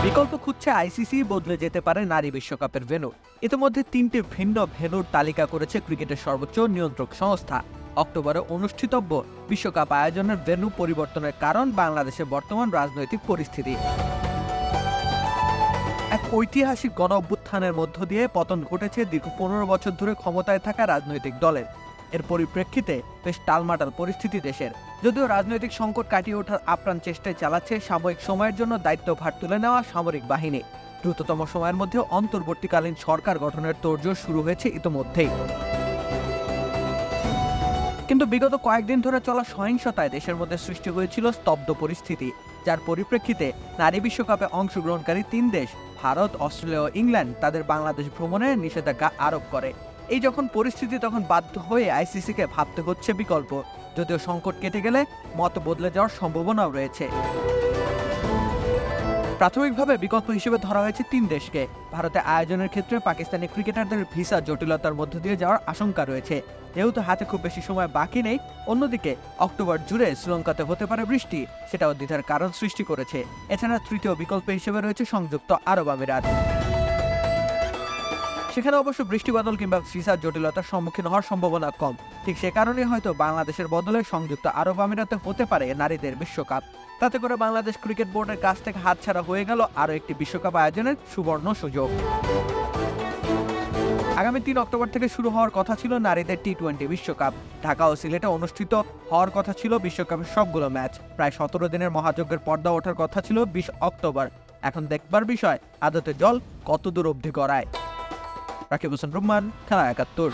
বিকল্প খুঁজছে আইসিসি, বদলে যেতে পারে নারী বিশ্বকাপের ভেন্যু। ইতিমধ্যে 3টি ভিন্ন ভেন্যুর তালিকা করেছে ক্রিকেটের সর্বোচ্চ নিয়ন্ত্রক সংস্থা। অক্টোবরে অনুষ্ঠিতব্য বিশ্বকাপ আয়োজনের ভেন্যু পরিবর্তনের কারণ বাংলাদেশের বর্তমান রাজনৈতিক পরিস্থিতি। এক ঐতিহাসিক গণ অভ্যুত্থানের মধ্য দিয়ে পতন ঘটেছে দীর্ঘ 15 বছর ধরে ক্ষমতায় থাকা রাজনৈতিক দলের। এর পরিপ্রেক্ষিতে বেশ টালমাটাল পরিস্থিতি দেশের। যদিও রাজনৈতিক সংকট কাটিয়ে ওঠার আপ্রাণ চেষ্টায় চালাচ্ছে সাময়িক সময়ের জন্য দায়িত্বভার তুলে নেওয়া সামরিক বাহিনী। দ্রুততম সময়ের মধ্যে অন্তর্বর্তীকালীন সরকার গঠনের তোড়জোড় শুরু হয়েছে ইতোমধ্যেই। কিন্তু বিগত কয়েকদিন ধরে চলা সহিংসতায় দেশের মধ্যে সৃষ্টি হয়েছিল স্তব্ধ পরিস্থিতি, যার পরিপ্রেক্ষিতে নারী বিশ্বকাপে অংশগ্রহণকারী 3 দেশ ভারত, অস্ট্রেলিয়া ও ইংল্যান্ড তাদের বাংলাদেশ ভ্রমণে নিষেধাজ্ঞা আরোপ করে। এই যখন পরিস্থিতি, তখন বাধ্য হয়ে আইসিসিকে ভাবতে হচ্ছে বিকল্প। যদিও সংকট কেটে গেলে মত বদলে যাওয়ার সম্ভাবনাও রয়েছে। প্রাথমিকভাবে বিকল্প হিসেবে ধরা হয়েছে 3 দেশকে। ভারতে আয়োজনের ক্ষেত্রে পাকিস্তানি ক্রিকেটারদের ভিসা জটিলতার মধ্য দিয়ে যাওয়ার আশঙ্কা রয়েছে, যেহেতু হাতে খুব বেশি সময় বাকি নেই। অন্যদিকে অক্টোবর জুড়ে শ্রীলঙ্কাতে হতে পারে বৃষ্টি, সেটাও দ্বিধার কারণ সৃষ্টি করেছে। এছাড়া তৃতীয় বিকল্প হিসেবে রয়েছে সংযুক্ত আরব আমিরাত। সেখানে অবশ্য বৃষ্টি বাদল কিংবা ভিসার জটিলতার সম্মুখীন হওয়ার সম্ভাবনা কম। ঠিক সে কারণে হয়তো বাংলাদেশের বদলে সংযুক্ত আরব আমিরাতে হতে পারে নারীদের বিশ্বকাপ। তাতে করে বাংলাদেশ ক্রিকেট বোর্ডের কাছ থেকে হাতছাড়া হয়ে গেল আরও একটি বিশ্বকাপ আয়োজনের সুবর্ণ সুযোগ। আগামী 3 অক্টোবর থেকে শুরু হওয়ার কথা ছিল নারীদের টি-20 বিশ্বকাপ। ঢাকা ও সিলেটে অনুষ্ঠিত হওয়ার কথা ছিল বিশ্বকাপের সবগুলো ম্যাচ। প্রায় 17 দিনের মহাযজ্ঞের পর্দা ওঠার কথা ছিল 20 অক্টোবর। এখন দেখবার বিষয়, আদতে জল কত দূর অবধি গড়ায়। রাকিব হোসেন রুম্মান, খেলা 71।